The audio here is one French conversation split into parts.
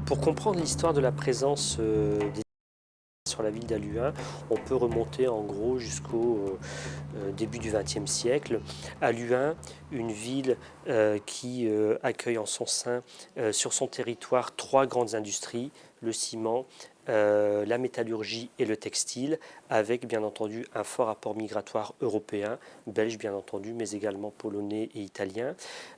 Pour comprendre l'histoire de la présence des sur la ville d'Aluin, on peut remonter en gros jusqu'au début du XXe siècle. Aluin, une ville qui accueille en son sein, sur son territoire, trois grandes industries, le ciment, la métallurgie et le textile, avec bien entendu un fort apport migratoire européen, belge bien entendu, mais également polonais et italien.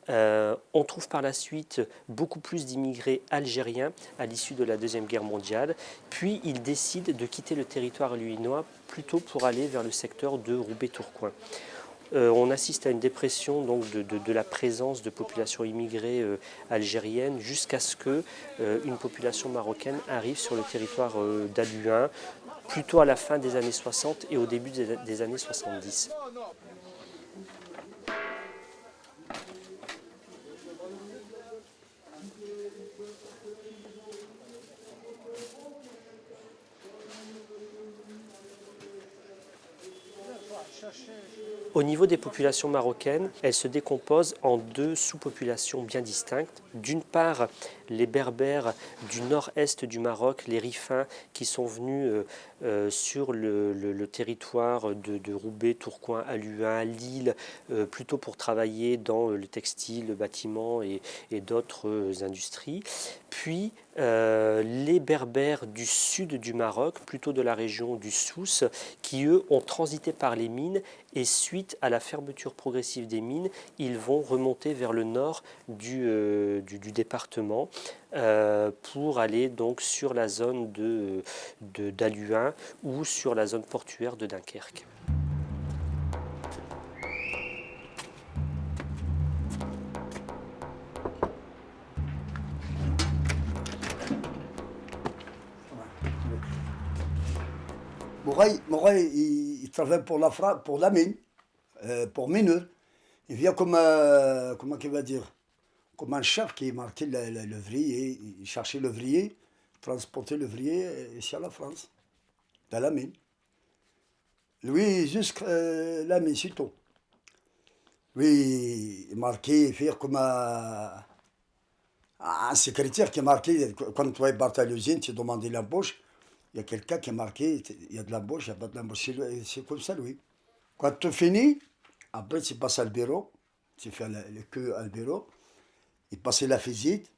On trouve par la suite beaucoup plus d'immigrés algériens à l'issue de la Deuxième Guerre mondiale, puis ils décident de quitter le territoire aluinois plutôt pour aller vers le secteur de Roubaix-Tourcoing. On assiste à une dépression donc, de la présence de populations immigrées algériennes jusqu'à ce que une population marocaine arrive sur le territoire d'Aluin, plutôt à la fin des années 60 et au début des années 70. Au niveau des populations marocaines, elles se décomposent en deux sous-populations bien distinctes. D'une part, les Berbères du nord-est du Maroc, les Rifins, qui sont venus sur le territoire de Roubaix, Tourcoing, Aluin, Lille, plutôt pour travailler dans le textile, le bâtiment et d'autres industries. Puis les Berbères du sud du Maroc, plutôt de la région du Souss, qui eux ont transité par les mines et suite à la fermeture progressive des mines, ils vont remonter vers le nord du département pour aller donc sur la zone d'Aluin ou sur la zone portuaire de Dunkerque. Moray, il travaille pour pour la mine, pour mineur. Il vient comme, comment qu'il va dire, comme un chef qui marquait l'ouvrier, il cherchait l'ouvrier, transportait l'ouvrier ici à la France, dans la mine. Lui, jusqu'à la mine, c'est tout. Lui, il marquait, faire comme un secrétaire qui marquait, quand tu es parti à l'usine, tu demandais l'embauche, il y a quelqu'un qui est marqué, il y a de l'embauche, il n'y a pas de l'embauche. C'est comme ça, lui. Quand tu finis, après tu passes au bureau, tu fais le queue au bureau, il passait la visite,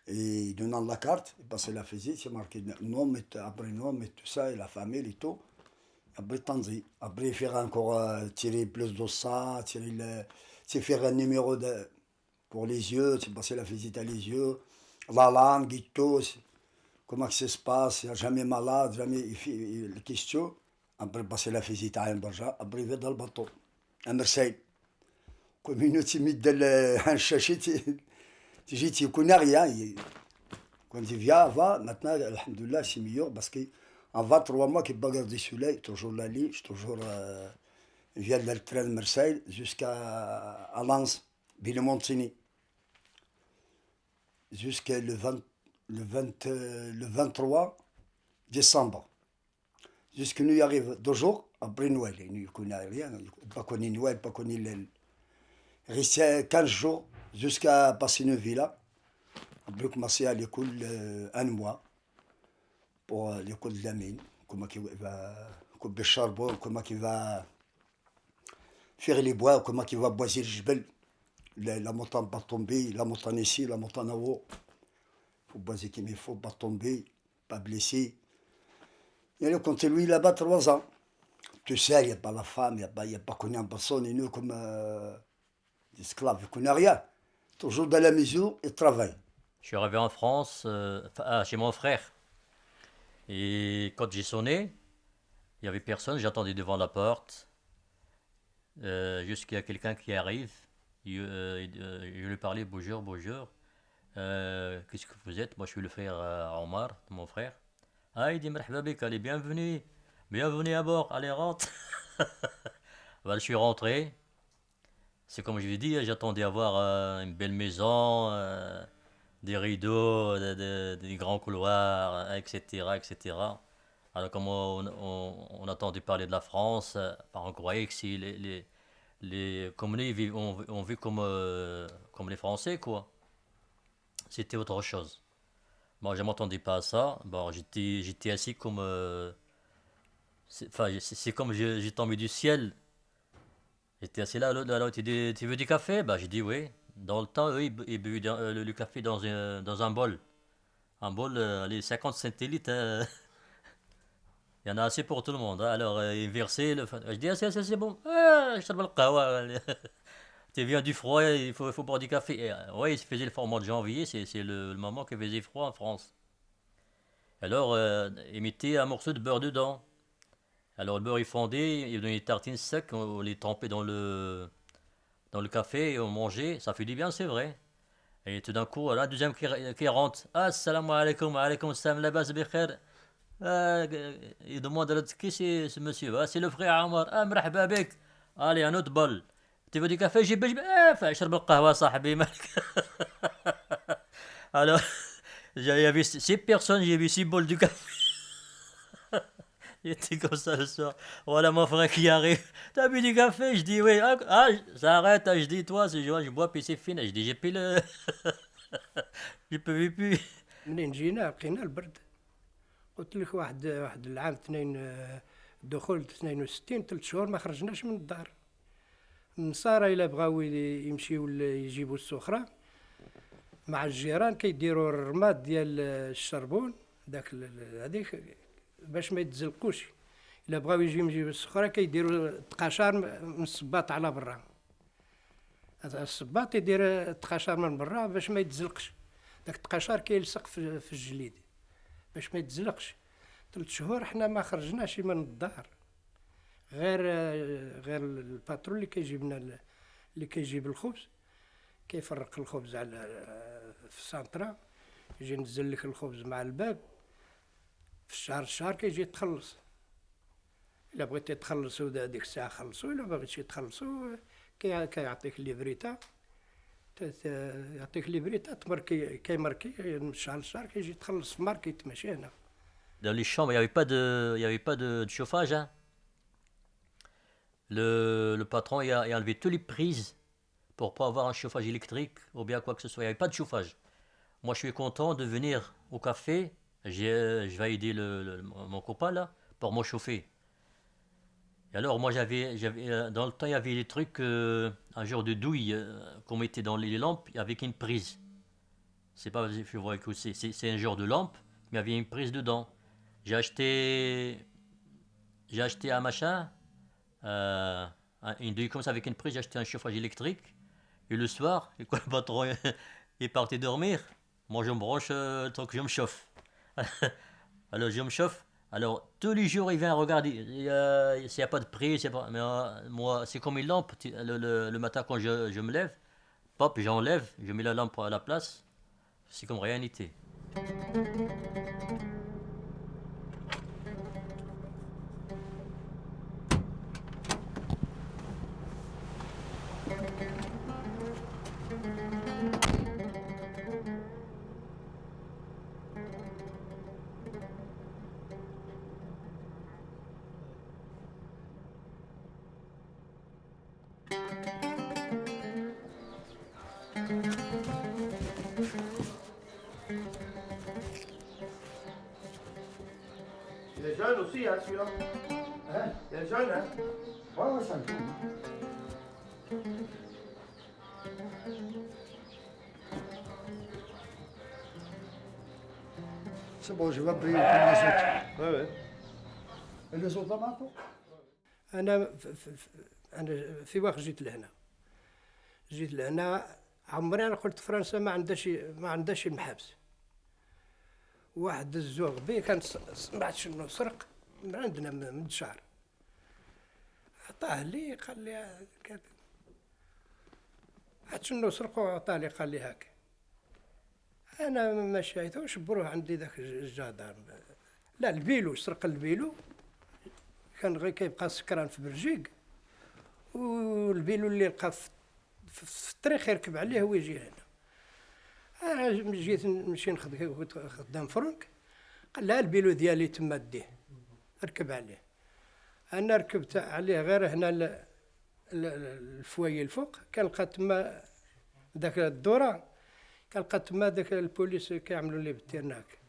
et donnant la carte, il passait la visite, c'est marqué nom, après nom, et tout ça, et la famille et tout. Après, tandis. Après, il fait encore tirer plus de ça, tu faire un numéro pour les yeux, tu passer la visite à les yeux, la langue et tout, comment que ça se passe, il n'y a jamais malade, jamais il question. Après, passer la visite à un barja, après, il va dans le bateau, à Marseille. Comme une timide un chachet, tu dis, tu connais rien. Quand il vient, va, maintenant, alhamdoulilah, c'est mieux parce qu'en 23 mois qu'il bagarre du soleil, toujours la liche, toujours, il vient de le train de Marseille jusqu'à Lens, Ville-Montigny, jusqu'à le 23 décembre. Jusqu'à nous y arrive 2 jours après Noël. Il ne connaît rien, il n'a pas connu Noël, pas connu le. Il restait 15 jours jusqu'à passer une villa. Après, commencer à l'école un mois pour l'école de la mine. Comment il va couper le charbon, comment il va faire les bois, comment il va boiser le jebel. La montagne pas tomber, la montagne ici, la montagne en haut. Il faut boiser comme il faut, pas tomber, pas blesser. Et là, quand lui là-bas 3 ans, tu sais, il n'y a pas la femme, il n'y a pas connu en personne, et nous comme des esclaves, il ne connaît rien. Toujours dans la maison, il travaille. Je suis arrivé en France, chez mon frère. Et quand j'ai sonné, il n'y avait personne. J'attendais devant la porte jusqu'à quelqu'un qui arrive. Je lui parlais bonjour, bonjour. Qu'est-ce que vous êtes? Moi, je suis le frère Omar, de mon frère. Ah, il dit marhaba bik, allez, bienvenue. Bienvenue à bord, allez, rentre. Bah, je suis rentré. C'est comme je l'ai dit, j'attendais à voir une belle maison, des rideaux, des grands couloirs, etc., etc. Alors, comme on attendait parler de la France, bah, on croyait que si les communés on vit comme les Français, quoi. C'était autre chose. Bon, je m'attendais pas à ça. Bon, j'étais assis comme. Enfin, c'est comme j'ai tombé du ciel. J'étais assis là, l'autre, il dit, tu veux du café? Bah, j'ai dit oui. Dans le temps, eux, ils buvaient le café dans un bol. Un bol, allez, 50 centilitres, hein. Il y en a assez pour tout le monde, hein. Alors, ils versaient. Je dis, ah, c'est bon. Ah, je le qahwa. Tu viens du froid, il faut boire du café. Ouais, il se faisait le froid au mois de janvier, c'est le moment qu'il faisait froid en France. Alors, ils mettaient un morceau de beurre dedans. Alors, le beurre, il fondait, il donnait des tartines secs, on les trempait dans le café et on mangeait. Ça fait du bien, c'est vrai. Et tout d'un coup, là, deuxième qui rentre. Assalamu alaikum, alaikum salam, labas bikhair. Ah, il demande à l'autre, qui c'est ce monsieur? Ah, c'est le frère Omar. Ah, مرحبا بك. Allez, un autre bol. Tu veux du café? J'ai ah, فاشرب القهوة صاحبي مالك. Alors, il y avait 6 personnes, j'ai vu 6 bols de café. J'étais comme ça le soir. Voilà mon frère qui arrive. T'as bu du café? Je dis oui. Ah, ça arrête. Je dis toi, je bois puis c'est fini. Je dis j'ai plus le. Je peux plus. منين جينا لقينا البرد. قلت لك واحد العام دخول 62 3 شهور ما خرجناش من الدار. النصارى الا بغاو يمشيو يجيبوا السخره مع الجيران كيديروا الرماد ديال الشربون داك هذيك باش ما يتزلقوش. الا بغاو يجيبوا السخره كيديروا التقاشار من الصباط على برا. هذا الصباط يدير التقاشار من برا باش ما يتزلقش. داك التقاشار كيلصق في الجليد باش ما يتزلقش. 3 شهور حنا ما خرجناش من الدار. غير الباترون اللي كيجيب لنا اللي كيجيب الخبز كيفرق الخبز على في السانطرا يجي ينزل لك الخبز مع الباب في الشهر كيجي تخلص. الا بغيتي تخلصو ديك الساعه خلصو، الا بغيتي تخلصو كيعطيك ليفريتا يعطيك ليفريتا كيماركي من شهر لشهر كيجي تخلص في ماركيت ماشي هنا. Dans les chambres, il y avait pas de chauffage, hein. Le patron il a enlevé toutes les prises pour pas avoir un chauffage électrique ou bien quoi que ce soit. Il n'y avait pas de chauffage. Moi, je suis content de venir au café. Je vais aider mon copain là pour me chauffer. Et alors, moi, dans le temps, il y avait des trucs, un genre de douille qu'on mettait dans les lampes avec une prise. C'est pas, je vois que c'est un genre de lampe, mais il y avait une prise dedans. J'ai acheté, j'ai acheté un machin, une douille comme ça avec une prise. J'ai acheté un chauffage électrique. Et le soir, et quand le patron est parti dormir, moi je me branche le truc, je me chauffe. Alors je me chauffe. Alors tous les jours il vient regarder. S'il n'y a pas de prise, mais moi c'est comme une lampe. Le matin quand je me lève, pop, j'enlève, je mets la lampe à la place. C'est comme rien n'était. Il est jeune aussi, hein, celui-là. Hein? Il est jeune, hein. Ouais, ça me fait. C'est bon, je vais prier pour les autres. Ouais, ouais. Et les autres là, Marco? انا في وقت جيت لهنا عمري انا قلت فرنسا ما عندهاش المحابس. واحد الزوغ بيه كان سمعت شنو سرق من عندنا من الشعر عطاه لي قال لي عاد شنو سرقو عطاه لي قال لي هاك. انا ما شايتوش بروح عندي ذاك الجدار. لا البيلو سرق البيلو كان غير كيبقى سكران في بلجيك والبيلو اللي لقى في الطريق يركب عليه ويجي هنا. انا جيت نمشي خدام فرنك قال لا البيلو ديالي تما ديه ركب عليه. انا ركبت عليه غير هنا الفوايي الفوق كنلقى تما داك الدوره كنلقى تما داك البوليس كيعملوا لي بالتيرناك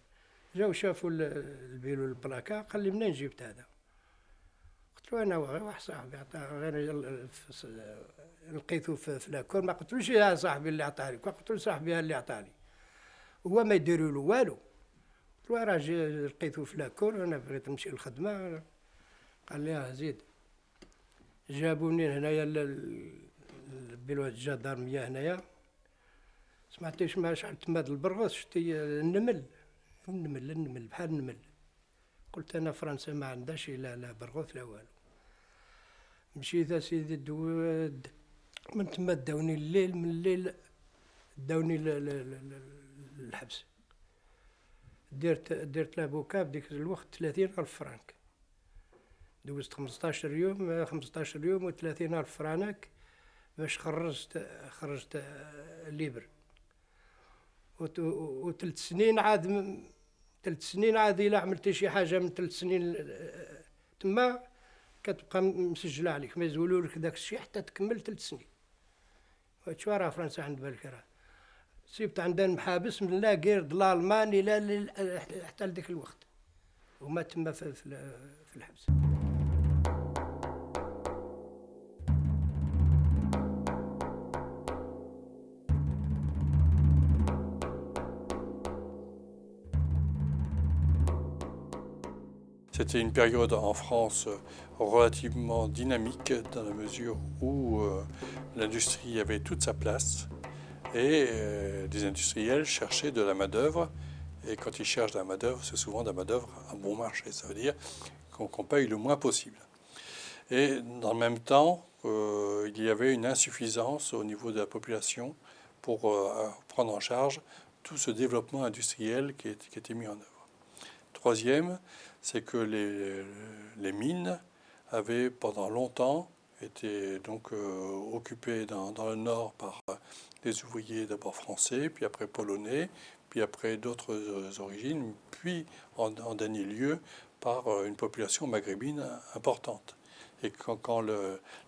جاو شافوا البيلو البلاكا، قال لي منين جبت هذا؟ قلت له انا غير واحد صاحبي عطاه، غير لقيته في لاكور، ما قلتلوش يا صاحبي اللي عطاني، قلت له صاحبي اللي عطاني، هو ما يديروا له والو. قلت له راه لقيته في لاكور، انا بغيت نمشي للخدمه. قال لي زيد. جابوني هنايا البيلو الجدارميه هنايا، سمعتيش ما شعل تماد البرغوث، شتي النمل بحال النمل. قلت انا فرنسا ما عندهاش لا برغوث لا والو. مشيت اسيدي من تما داوني الليل، من الليل داوني للحبس. درت لابوكا بديك الوقت 30,000 فرانك. دوزت 15 يوم و30,000 فرانك باش خرجت ليبر. وثلاث سنين عاد إلا عملتي شي حاجة من 3 سنين تما كتبقى مسجلة عليك، ما يزولوا لك داك الشيء حتى تكمل 3 سنين. وهادشي راه فرنسا عند بالك، راه سيبت عندنا محابس من لاكير د الالمان الى حتى لذاك الوقت، وما تما في الحبس. C'était une période en France relativement dynamique dans la mesure où l'industrie avait toute sa place et les industriels cherchaient de la main-d'œuvre. Et quand ils cherchent de la main-d'œuvre, c'est souvent de la main-d'œuvre à bon marché. Ça veut dire qu'on paye le moins possible. Et dans le même temps, il y avait une insuffisance au niveau de la population pour prendre en charge tout ce développement industriel qui était mis en œuvre. Troisième, c'est que les mines avaient pendant longtemps été donc occupées dans le nord par des ouvriers d'abord français, puis après polonais, puis après d'autres origines, puis en dernier lieu par une population maghrébine importante. Et quand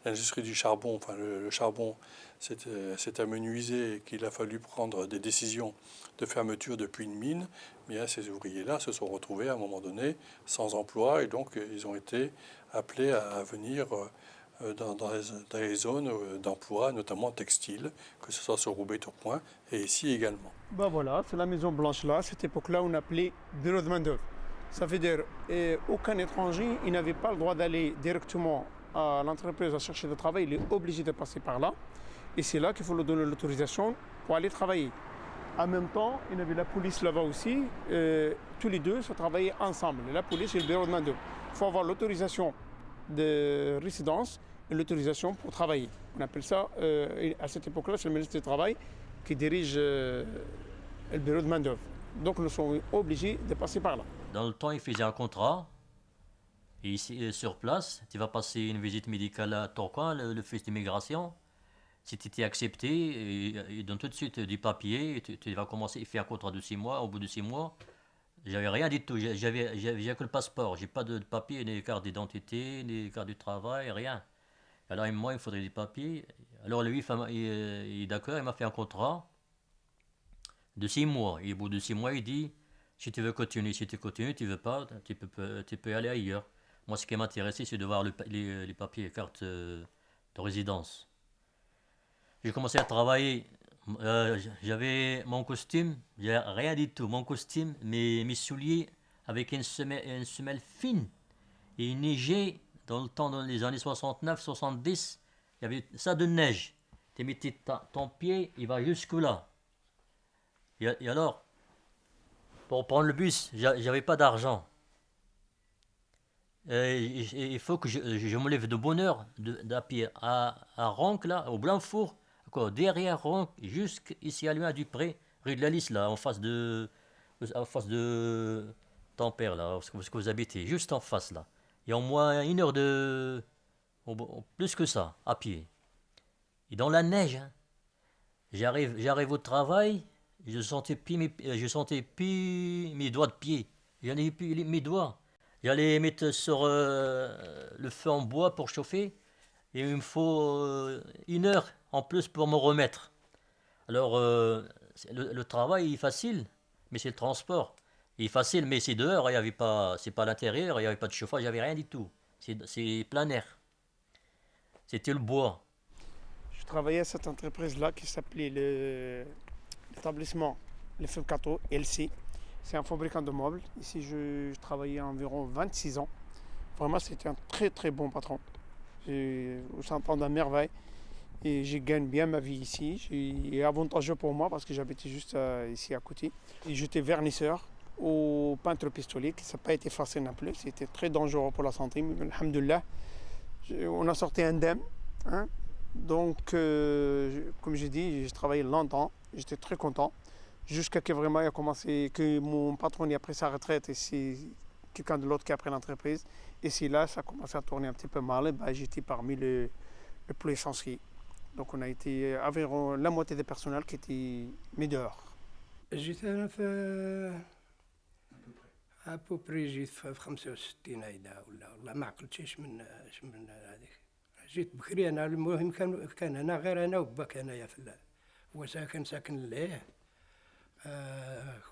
l'industrie du charbon, enfin le charbon s'est amenuisé et qu'il a fallu prendre des décisions de fermeture depuis une mine, bien ces ouvriers-là se sont retrouvés à un moment donné sans emploi et donc ils ont été appelés à venir dans les zones d'emploi, notamment textiles, que ce soit sur Roubaix-Tourcoing et ici également. Ben voilà, c'est la Maison Blanche là, à cette époque-là on appelait bureau de main-d'œuvre. Ça veut dire aucun étranger, il n'avait pas le droit d'aller directement à l'entreprise à chercher du travail, il est obligé de passer par là. Et c'est là qu'il faut lui donner l'autorisation pour aller travailler. En même temps, il y avait la police là-bas aussi. Tous les deux se travaillaient ensemble, la police et le bureau de main-d'œuvre. Il faut avoir l'autorisation de résidence et l'autorisation pour travailler. On appelle ça, à cette époque-là, c'est le ministre du Travail qui dirige le bureau de main-d'œuvre. Donc nous sommes obligés de passer par là. Dans le temps, il faisait un contrat. Et ici, sur place, tu vas passer une visite médicale à Tourcoing, l'office d'immigration. Si tu étais accepté, ils donnent tout de suite du papier. Tu vas commencer, il fait un contrat de 6 mois. Au bout de 6 mois, j'avais rien du tout. J'avais que le passeport. J'ai pas de papier, ni carte d'identité, ni carte du travail, rien. Alors moi, il me faudrait des papiers. Alors lui, il est d'accord, il m'a fait un contrat de 6 mois. Et au bout de 6 mois, il dit, si tu veux continuer, si tu continues, tu veux pas, tu peux aller ailleurs. Moi, ce qui m'intéressait, c'est de voir les papiers, les cartes de résidence. J'ai commencé à travailler. J'avais mon costume, rien du tout. Mon costume, mes souliers avec une semelle fine. Et il neigeait dans les années 69, 70. Il y avait ça de neige. Tu mettais ton pied, il va jusque là. Et alors, pour prendre le bus, j'avais pas d'argent. Il faut que je me lève de bonne heure d'à pied à Ronc, là, au Blanc-Four, derrière Ronc, jusqu'ici à Luin-du-Pré, rue de la Lys, là, en face de Tampere, là, où vous habitez, juste en face, là. Il y a au moins 1 heure plus que ça, à pied. Et dans la neige, hein, j'arrive au travail, je sentais plus mes doigts de pied. J'en ai plus mes doigts. J'allais mettre sur le feu en bois pour chauffer. Et il me faut 1 heure en plus pour me remettre. Alors, le travail est facile, mais c'est le transport. Il est facile, mais c'est dehors, il y avait pas, c'est pas à l'intérieur, il n'y avait pas de chauffage, il n'y avait rien du tout. C'est plein air. C'était le bois. Je travaillais à cette entreprise-là qui s'appelait l'établissement Le Febcato, LC. C'est un fabricant de meubles. Ici, je travaillais environ 26 ans. Vraiment, c'était un très très bon patron. On s'entend à merveille. Et je gagne bien ma vie ici. C'est avantageux pour moi parce que j'habitais juste ici à côté. Et j'étais vernisseur au peintre pistolier, qui n'a pas été facile non plus. C'était très dangereux pour la santé. Mais alhamdoulilah, on a sorti indemne. Hein. Donc, comme j'ai dit, j'ai travaillé longtemps. J'étais très content. Jusqu'à que vraiment il a commencé, que mon patron a pris sa retraite et c'est quelqu'un de l'autre qui a pris l'entreprise. Et c'est là, ça a commencé à tourner un petit peu mal. Et ben, j'étais parmi les plus licenciés. Donc on a été environ la moitié des personnels qui étaient mis dehors. جيت انا في ابوبري جيت في 65 هيدا ولا ما عقلتش من هذيك. جيت بكري انا. المهم كان هنا غير انا وباك انايا في هو ساكن ليه.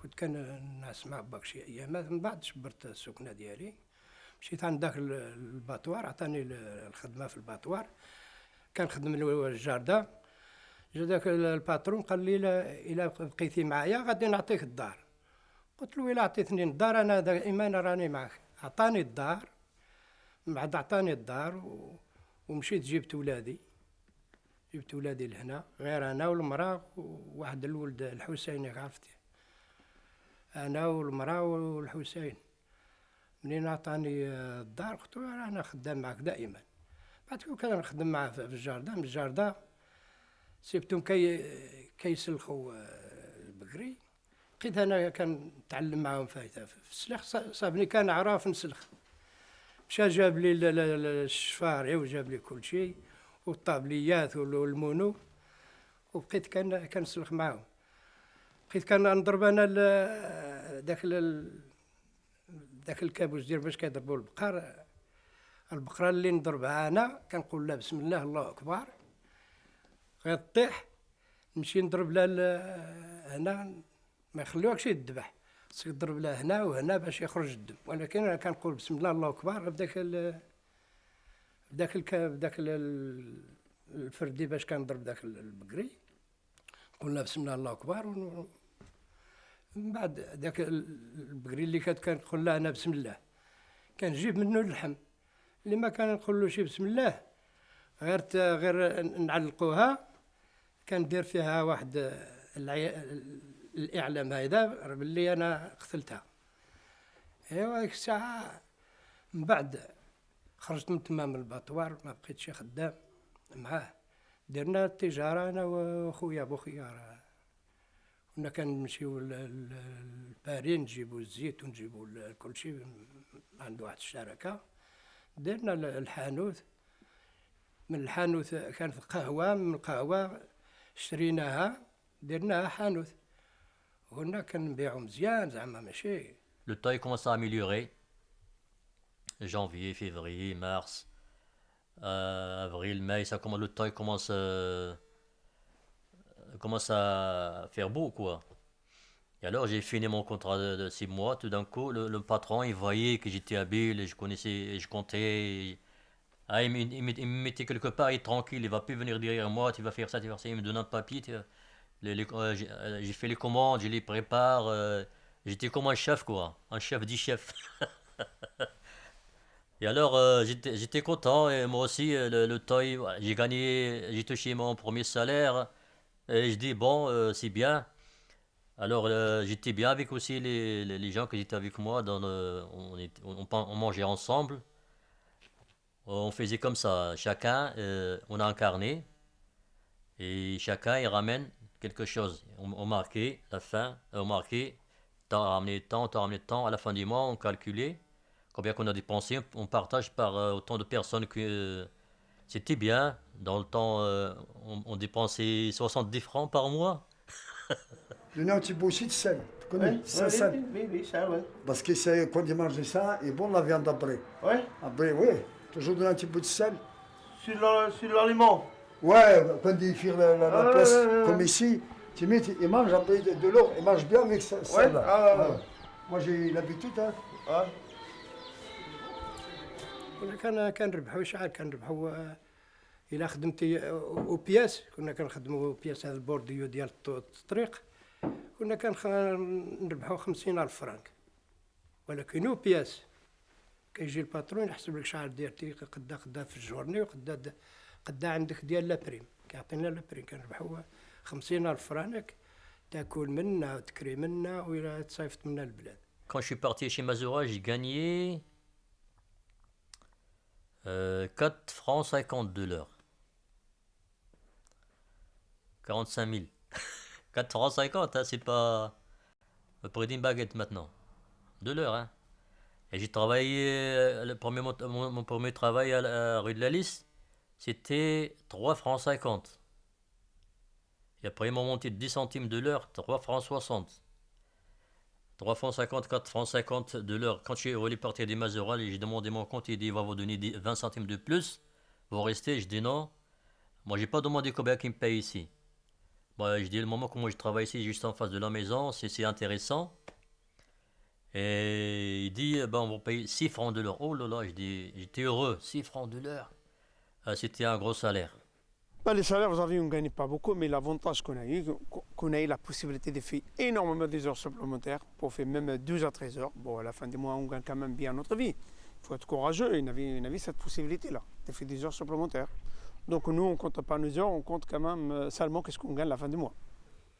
كنت كنعس مع باك شي ايامات. من بعد جبرت السكنه ديالي، مشيت عند داك الباطوار، عطاني الخدمه في الباطوار. كنخدم الجاردة. جا داك الباترون قال لي الا بقيتي معايا غادي نعطيك الدار. قلت له الا عطيتني الدار انا دائما راني معك. عطاني الدار. من بعد عطاني الدار ومشيت جبت ولادي لهنا، غير انا والمراه وواحد الولد الحسيني، عرفتي، انا والمراه والحسين. منين عطاني الدار قلت له انا خدام معك دائما. بعد كون كنخدم معاه في الجاردة، من الجاردة سيبتهم كيسلخوا البقري. بقيت انا كنتعلم معاهم في السلخ. صابني كنعرف نسلخ. مشى جاب لي الشفاري وجاب لي كل شيء والطابليات والمونو، وبقيت كنسلخ معاهم. بقيت كنضرب انا داك الكابوس ديال باش كيضربوا البقر. البقرة اللي نضربها أنا كنقول لها بسم الله الله أكبر، غير طيح نمشي نضرب لها هنا، ما يخليوكش يذبح، خصك تضرب لها هنا وهنا باش يخرج الدم. ولكن أنا كنقول بسم الله الله أكبر بداك الفردي باش كنضرب داك البقري، نقول لها بسم الله الله أكبر. من بعد داك البقري اللي كنقول لها أنا بسم الله كنجيب منه اللحم. اللي ما كان نقول له شي بسم الله غير نعلقوها، كندير فيها واحد الاعلام هيدا باللي انا قتلتها. ايوا ديك الساعه من بعد خرجت من تمام الباطوار، ما بقيتش خدام معاه. درنا التجاره انا وخويا بوخيار. كنا كنمشيو لباريس نجيبو الزيت ونجيبو كل شيء، عنده واحد الشركه. درنا الحانوت. من الحانوت كانت قهوة، من القهوة شريناها درناها حانوت. وهنا كنبيعو مزيان زعما ماشي. Le temps il commence à améliorer. Janvier, février, mars, avril, mai, ça commence, le temps il commence à faire beau quoi. Et alors j'ai fini mon contrat de 6 mois. Tout d'un coup, le patron, il voyait que j'étais habile, et je connaissais, je comptais. Ah, il me mettait quelque part, il est tranquille, il va plus venir derrière moi, tu vas faire ça, tu vas faire ça. Il me donne un papier, j'ai fait les commandes, je les prépare. J'étais comme un chef quoi, un chef dit chef. Et alors j'étais content, et moi aussi, le temps, j'ai gagné, j'ai touché mon premier salaire. Et je dis, bon, c'est bien. Alors j'étais bien avec aussi les gens qui étaient avec moi, on mangeait ensemble, on faisait comme ça, chacun, on a un carnet, et chacun il ramène quelque chose, on marquait la fin, on marquait, t'as ramené tant, à la fin du mois on calculait combien qu'on a dépensé, on partage par autant de personnes que c'était bien, dans le temps on dépensait 70 francs par mois. Donnez un petit peu aussi de sel. Tu connais ça, sel. Oui, ça, oui. Parce que c'est, quand ils mangent ça, et bon la viande après. Oui, Après, oui. Toujours donner un petit peu de sel. sur l'aliment. Ouais, quand ils font la place, ouais. comme ici, tu mets, ils mangent après de l'eau, ils mangent bien avec ça. Ouais, là. ouais. Moi j'ai l'habitude, hein. Ah, ولا كنربحوا شحال كنربحوا الا خدمتي او بياس كنا كنخدموا بياس هذا البورديو ديال الطريق كنا نربحوا 50,000 فرانك ولكن او بياس كيجي الباترون يحسب لك شحال ديرتي قدا في الجورني قدا عندك ديال لا بريم كيعطينا لا بريم كنربحوا 50,000 فرانك تاكل منا وتكري منا وإلا تصيفط منا البلاد. Quand je suis parti chez Mazura, j'ai gagné 4 francs 50 de l'heure. 45 000. 4 francs 50, hein, c'est pas le prix d'une baguette maintenant. De l'heure, hein. Et j'ai travaillé, mon premier travail à la rue de la Lys, c'était 3 francs 50. Et après, ils m'ont monté de 10 centimes de l'heure, 3 francs 60. 3 francs 50, 4 francs 50 de l'heure. Quand je suis voulu partir des Mazoral, j'ai demandé mon compte, il dit il va vous donner 20 centimes de plus. Vous restez, je dis non. Moi, j'ai pas demandé combien qu'il me paye ici. Moi, je dis le moment que moi je travaille ici, juste en face de la maison, c'est intéressant. Et il dit, ben, on va payer 6 francs de l'heure. Oh là là, je dis, j'étais heureux, 6 francs de l'heure. C'était un gros salaire. Ben, les salaires, aujourd'hui, on ne gagne pas beaucoup, mais l'avantage qu'on a eu la possibilité de faire énormément des heures supplémentaires, pour faire même 12 à 13 heures. Bon, à la fin du mois, on gagne quand même bien notre vie. Il faut être courageux, et on avait cette possibilité-là, de faire des heures supplémentaires. Donc nous, on ne compte pas nos heures, on compte quand même seulement qu'est-ce qu'on gagne à la fin du mois.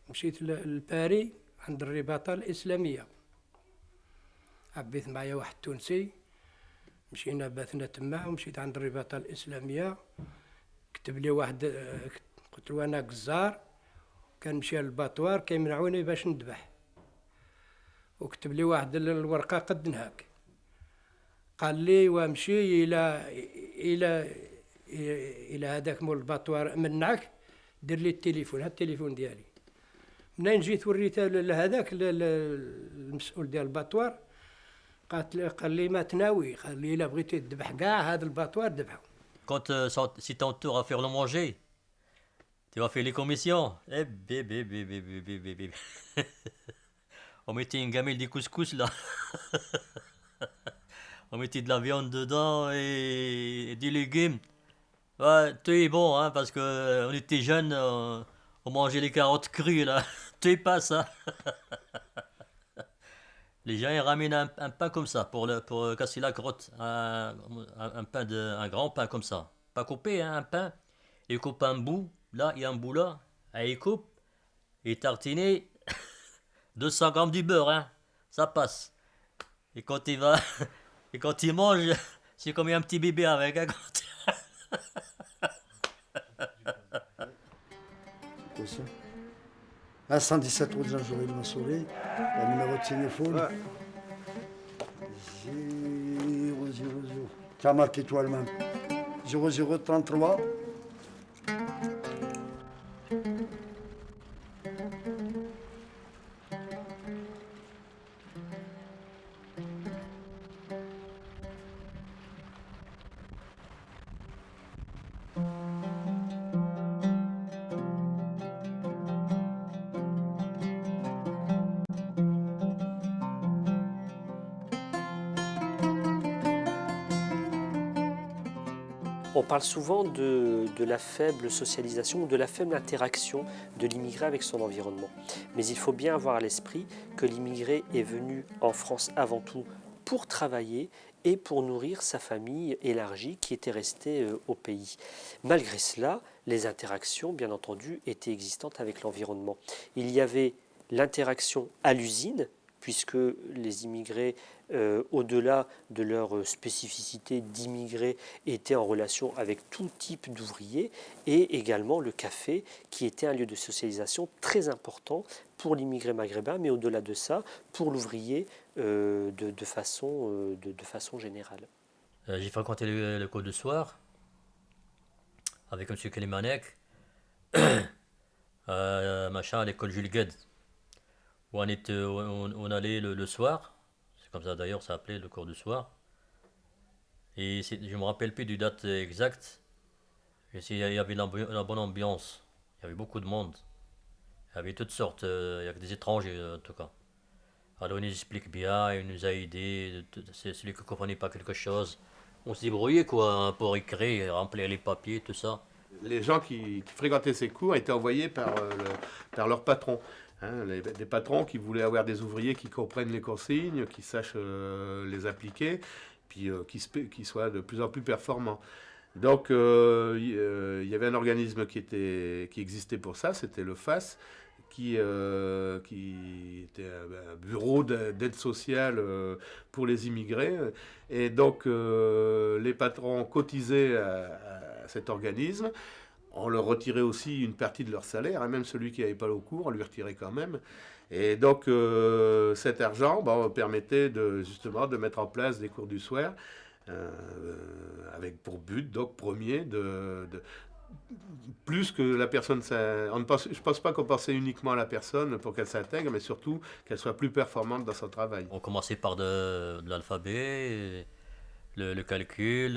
مشيت لباري عند الرباطة الإسلامية عبيت معايا واحد تونسي مشينا باتنا تما ومشيت عند الرباطة الإسلامية كتب لي واحد قلت له أنا جزار كنمشي للباطوار كيمنعوني باش نذبح وكتب لي واحد الورقة قد هاك قال لي وامشي إلى هذاك مول الباطوار منعك دير لي التليفون هاد التليفون ديالي منين جيت وريته لهذاك المسؤول ديال الباطوار قال لي ما تناوي قال لي الا بغيتي تذبح كاع هذا الباطوار ذبحه. Quand c'est ton tour à faire le manger, tu vas faire les commissions. Eh bébé. On mettait une gamelle de couscous là. On mettait de la viande dedans et des légumes. Ouais, tout est bon, hein, parce que on était jeunes, on mangeait les carottes crues là. Tout pas ça. Les gens ils ramènent un pain comme ça pour casser la crotte, un grand pain comme ça, pas coupé, hein, un pain. Ils coupent un bout, là il y a un bout là, et ils coupent, et tartiner 200 grammes du beurre, hein, ça passe. Et quand il va, et quand il mange, c'est comme un petit bébé avec un grand. À 117 route Jean-Joël Massolé, le numéro de téléphone. Ouais. 000. Tu as marqué toi-même. 0033. On parle souvent de la faible socialisation ou de la faible interaction de l'immigré avec son environnement. Mais il faut bien avoir à l'esprit que l'immigré est venu en France avant tout pour travailler et pour nourrir sa famille élargie qui était restée au pays. Malgré cela, les interactions, bien entendu, étaient existantes avec l'environnement. Il y avait l'interaction à l'usine, puisque les immigrés, au-delà de leur spécificité d'immigrés, étaient en relation avec tout type d'ouvriers, et également le café, qui était un lieu de socialisation très important pour l'immigré maghrébin, mais au-delà de ça, pour l'ouvrier de façon générale. J'ai fréquenté le cours de soir avec M. Kalimanek, à l'école Jules Gued, où on allait le soir. C'est comme ça d'ailleurs, ça s'appelait le cours du soir. Et je ne me rappelle plus du date exacte. Il y avait la bonne ambiance. Il y avait beaucoup de monde. Il y avait toutes sortes. Il y avait des étrangers en tout cas. Alors il nous explique bien, il nous a aidés, c'est celui qui ne comprenait pas quelque chose. On se débrouillait quoi, hein, pour écrire, remplir les papiers, tout ça. Les gens qui fréquentaient ces cours étaient envoyés par leur patron. Hein, des patrons qui voulaient avoir des ouvriers qui comprennent les consignes, qui sachent les appliquer, puis qui soient de plus en plus performants. Donc il y avait un organisme qui existait pour ça, c'était le FAS, qui était un bureau d'aide sociale pour les immigrés. Et donc les patrons cotisaient à cet organisme. On leur retirait aussi une partie de leur salaire, hein, même celui qui n'avait pas le cours, on lui retirait quand même. Et donc cet argent permettait justement de mettre en place des cours du soir, avec pour but, donc premier, plus que la personne, je ne pense pas qu'on pensait uniquement à la personne pour qu'elle s'intègre, mais surtout qu'elle soit plus performante dans son travail. On commençait par de l'alphabet, le calcul,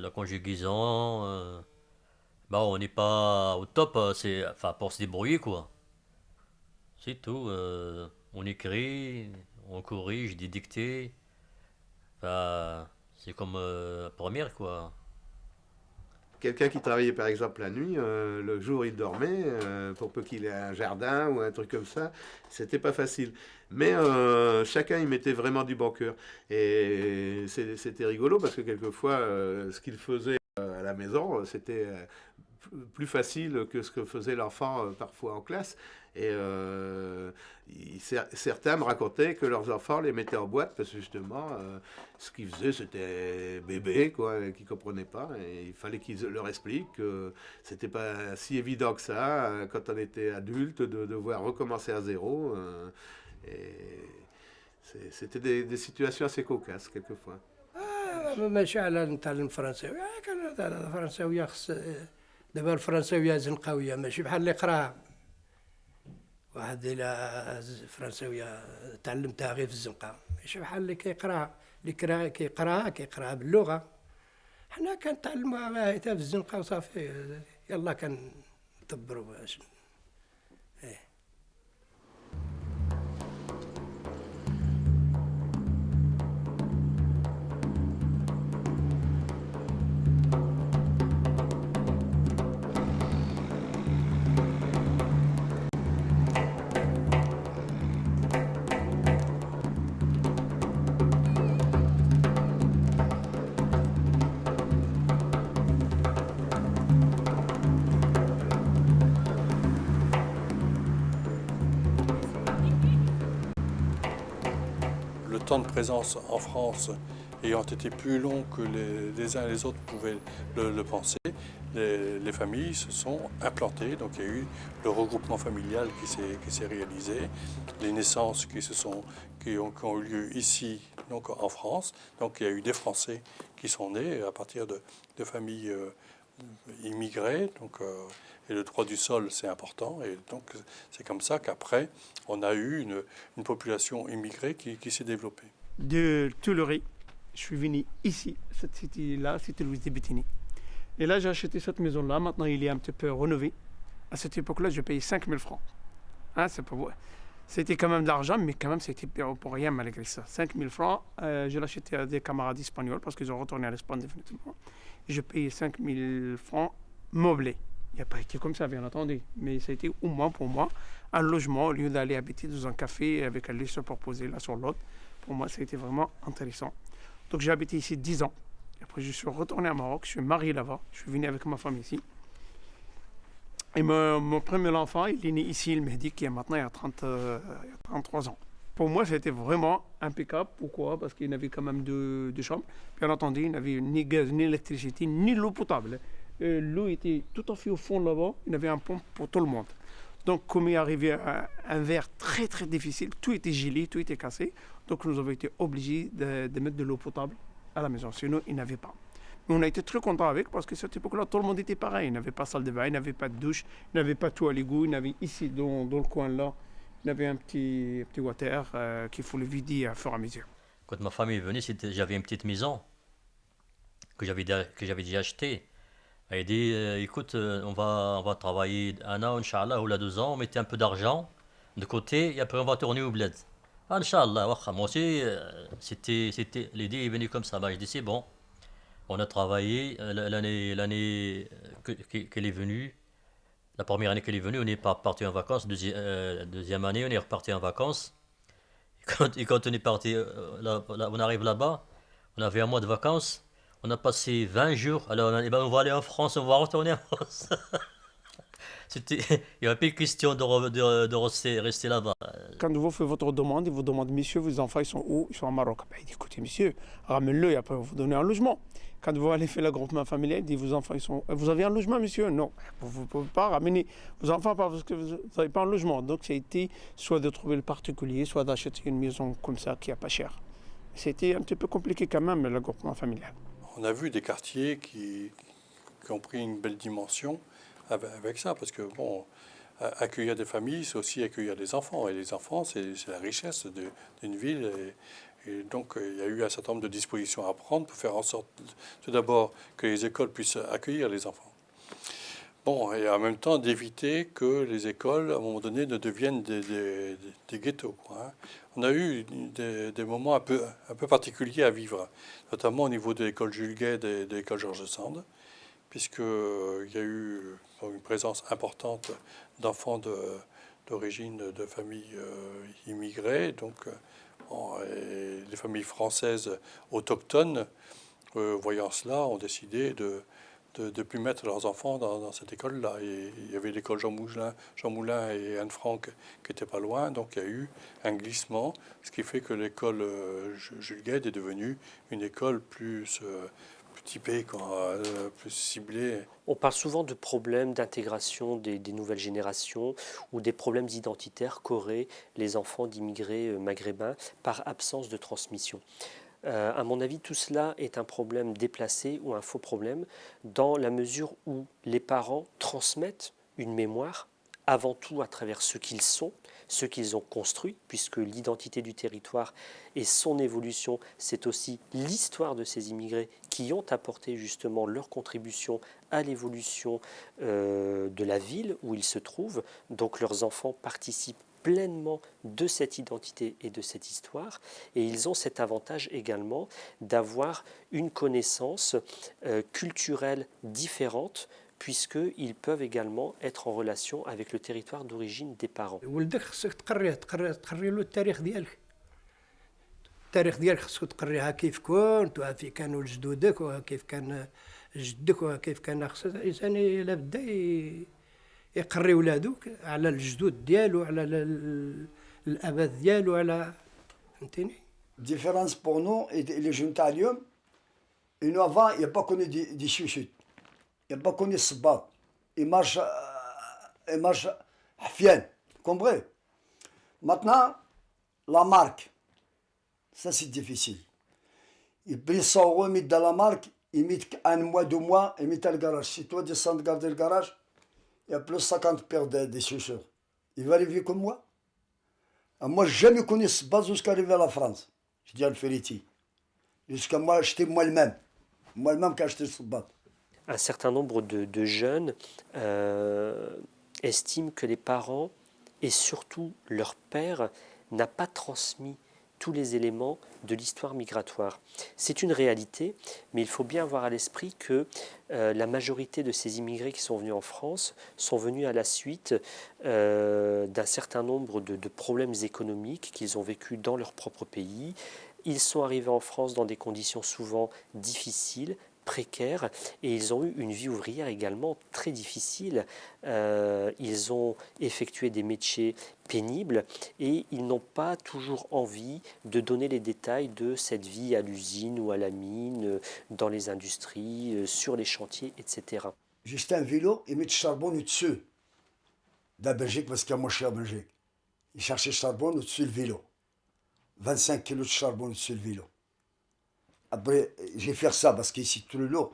la conjugaison. Bon, on n'est pas au top, enfin, pour se débrouiller, quoi. C'est tout. On écrit, on corrige des dictées. Enfin, c'est comme première, quoi. Quelqu'un qui travaillait par exemple la nuit, le jour il dormait, pour peu qu'il ait un jardin ou un truc comme ça, c'était pas facile. Mais chacun y mettait vraiment du bon cœur. Et c'était rigolo parce que quelquefois, ce qu'il faisait à la maison, c'était plus facile que ce que faisait l'enfant parfois en classe. Et certains me racontaient que leurs enfants les mettaient en boîte parce que justement, ce qu'ils faisaient, c'était bébé, quoi, qu'ils ne comprenaient pas. Et il fallait qu'ils leur expliquent que c'était pas si évident que ça, quand on était adulte, de devoir recommencer à zéro. Et c'était des situations assez cocasses, quelquefois. ماشي على نتعلم الفرنساوي كان الفرنساوية خص دابا الفرنساوية زنقاوية ماشي بحال اللي قراها واحد إلا فرنساوية تعلمتها غير في الزنقة ماشي بحال اللي كيقراها اللي كيقراها باللغة حنا كنتعلموها غير في الزنقة وصافي يلا كندبروا باش Le temps de présence en France ayant été plus long que les uns et les autres pouvaient le penser, les familles se sont implantées. Donc il y a eu le regroupement familial qui s'est réalisé, les naissances qui ont eu lieu ici, donc en France. Donc il y a eu des Français qui sont nés à partir de familles immigrées. Donc, et le droit du sol, c'est important. Et donc c'est comme ça qu'après, on a eu une population immigrée qui s'est développée. De Tuileries, je suis venu ici, cette cité-là, c'était Louis de Bétheny. Et là, j'ai acheté cette maison-là. Maintenant, il est un petit peu rénové. À cette époque-là, j'ai payé 5 000 francs. Hein, c'est pas vrai. C'était quand même de l'argent, mais quand même, c'était pour rien malgré ça. 5 000 francs, je l'ai acheté à des camarades espagnols parce qu'ils ont retourné à l'Espagne définitivement. Et j'ai payé 5 000 francs meublés. Il n'y a pas été comme ça, bien entendu. Mais ça a été au moins pour moi un logement au lieu d'aller habiter dans un café avec un lit superposé là sur l'autre. Pour moi, ça a été vraiment intéressant. Donc j'ai habité ici 10 ans. Et après, je suis retourné à Maroc. Je suis marié là-bas. Je suis venu avec ma femme ici. Et mon premier enfant, il est né ici, le Mehdi, qui est maintenant il y a 33 ans. Pour moi, c'était vraiment impeccable. Pourquoi? Parce qu'il avait quand même deux chambres. Bien entendu, il n'avait ni gaz, ni électricité, ni l'eau potable. L'eau était tout à fait au fond là-bas. Il y avait un pompe pour tout le monde. Donc, comme il est arrivé à un verre très très difficile, tout était gelé, tout était cassé. Donc, nous avons été obligés de mettre de l'eau potable à la maison. Sinon, il n'avait pas. Mais on a été très contents avec parce que cette époque-là, tout le monde était pareil. Il n'avait pas salle de bain, il n'avait pas de douche, il n'avait pas tout à l'égout. Il n'avait ici, dans le coin-là, il avait un petit water qu'il faut le vider à fur et à mesure. Quand ma famille est venue, j'avais une petite maison que j'avais déjà achetée. Elle a dit, écoute, on va travailler 1 an, Inch'Allah, ou là 2 ans, on mettait un peu d'argent de côté et après on va tourner au bled. Inch'Allah, wakha, moi aussi, l'idée est venue comme ça. Bah, je dis, c'est bon. On a travaillé l'année qu'elle est venue. La première année qu'elle est venue, on n'est pas parti en vacances. Deuxième année, on est reparti en vacances. Et quand on est parti, on arrive là-bas, on avait un mois de vacances. On a passé 20 jours. Alors, on a dit, ben, on va aller en France, on va retourner en France. Il n'y avait plus question de rester là-bas. Quand vous faites votre demande, ils vous demandent, monsieur, vos enfants, ils sont où? Ils sont au Maroc. Ben, il dit, écoutez, monsieur, ramène-le et après, vous donner un logement. Quand vous allez faire le groupement familial, il dit, vos enfants, ils sont... Vous avez un logement, monsieur? Non. Vous ne pouvez pas ramener vos enfants parce que vous n'avez pas un logement. Donc, ça a été soit de trouver le particulier, soit d'acheter une maison comme ça qui n'est pas chère. C'était un petit peu compliqué quand même, le groupement familial. On a vu des quartiers qui ont pris une belle dimension avec ça, parce que bon, accueillir des familles, c'est aussi accueillir des enfants, et les enfants, c'est la richesse d'une ville, et donc il y a eu un certain nombre de dispositions à prendre pour faire en sorte, tout d'abord, que les écoles puissent accueillir les enfants. Bon, et en même temps d'éviter que les écoles, à un moment donné, ne deviennent des ghettos, quoi, hein. On a eu des moments un peu particuliers à vivre, notamment au niveau de l'école Jules Guesde et de l'école Georges Sand, puisqu'il y a eu une présence importante d'enfants d'origine de familles immigrées. Donc, et les familles françaises autochtones, voyant cela, ont décidé de ne plus mettre leurs enfants dans cette école-là. Et il y avait l'école Jean Moulin et Anne Frank qui n'étaient pas loin, donc il y a eu un glissement, ce qui fait que l'école Jules Guesde est devenue une école plus typée, plus ciblée. On parle souvent de problèmes d'intégration des nouvelles générations ou des problèmes identitaires qu'auraient les enfants d'immigrés maghrébins par absence de transmission. À mon avis, tout cela est un problème déplacé ou un faux problème dans la mesure où les parents transmettent une mémoire avant tout à travers ce qu'ils sont, ce qu'ils ont construit, puisque l'identité du territoire et son évolution, c'est aussi l'histoire de ces immigrés qui ont apporté justement leur contribution à l'évolution de la ville où ils se trouvent. Donc leurs enfants participent pleinement de cette identité et de cette histoire, et ils ont cet avantage également d'avoir une connaissance culturelle différente, puisqu'ils peuvent également être en relation avec le territoire d'origine des parents. ولدك خصك تقري له التاريخ ديالك. التاريخ ديالك خصك تقريها كيف كنت وكيف كانوا جدودك وكيف كان جدك وكيف كان. خص الانسان لابد يقري ولادو على الجدود ديالو على الاباء ديالو على فهمتيني. Différence pour nous et les jeunes taliens, et nous avant, il n'y a pas connu des chouchoutes. Il n'y a pas connu ce bat. Il marche bien, compris? Maintenant, la marque, ça c'est difficile. Il prend 100 euros, il met dans la marque, il met un mois, 2 mois, il met dans le garage. Si toi descends de garder le garage, il y a plus 50 paires de chaussures. Il va arriver comme moi. Moi, je n'ai jamais connu ce bas jusqu'à arriver à la France. Je dis à Alferiti. Jusqu'à moi, acheter moi-même. Moi-même qui ai acheté ce bas. Un certain nombre de jeunes estiment que les parents, et surtout leur père, n'a pas transmis tous les éléments de l'histoire migratoire. C'est une réalité, mais il faut bien avoir à l'esprit que la majorité de ces immigrés qui sont venus en France sont venus à la suite d'un certain nombre de problèmes économiques qu'ils ont vécus dans leur propre pays. Ils sont arrivés en France dans des conditions souvent difficiles, précaires, et ils ont eu une vie ouvrière également très difficile. Ils ont effectué des métiers pénibles et ils n'ont pas toujours envie de donner les détails de cette vie à l'usine ou à la mine, dans les industries, sur les chantiers, etc. Juste un vélo, il met du charbon au-dessus de la Belgique parce qu'il y a moins cher en Belgique. Il cherchait le charbon au-dessus du vélo. 25 kilos de charbon au-dessus du vélo. Après, j'ai fait ça parce qu'ici, tout le lot,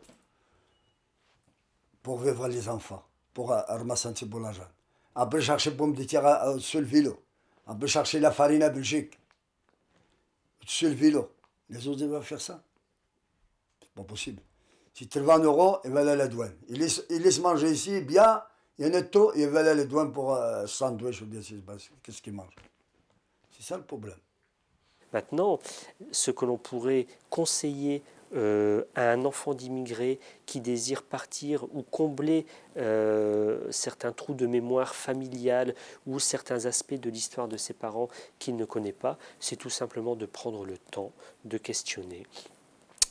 pour vivre les enfants, pour ramasser un petit peu l'argent. Après, chercher pour me déterrer sur le vélo. Après, chercher la farine à Belgique, sur le vélo. Les autres, ils vont faire ça. C'est pas possible. Si tu le vends en euros, il va aller à la douane. Il laisse manger ici, bien, il y a un netto, il va aller à la douane pour sandwich ou bien qu'est-ce qu'il mange. C'est ça le problème. Maintenant, ce que l'on pourrait conseiller à un enfant d'immigré qui désire partir ou combler certains trous de mémoire familiale ou certains aspects de l'histoire de ses parents qu'il ne connaît pas, c'est tout simplement de prendre le temps de questionner,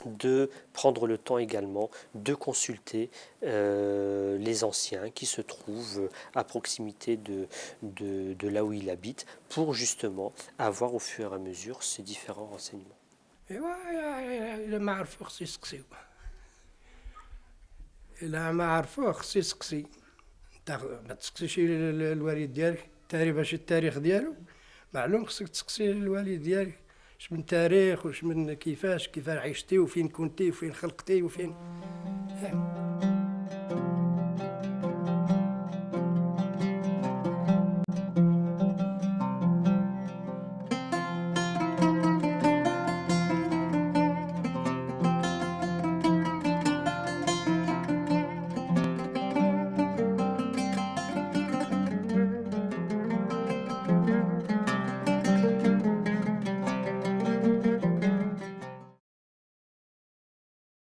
de prendre le temps également de consulter les anciens qui se trouvent à proximité de là où il habite pour justement avoir au fur et à mesure ces différents renseignements. إلا ما عرفوه خصو يسقسيو. إلا ما عرفوه خصو يسقسي. انت ما تسقسيش الوالد ديالك باش التاريخ ديالو معلوم خصك تسقسي الوالد ديالك اش من تاريخ واش من كيفاش عشتي وفين كنتي وفين خلقتي وفين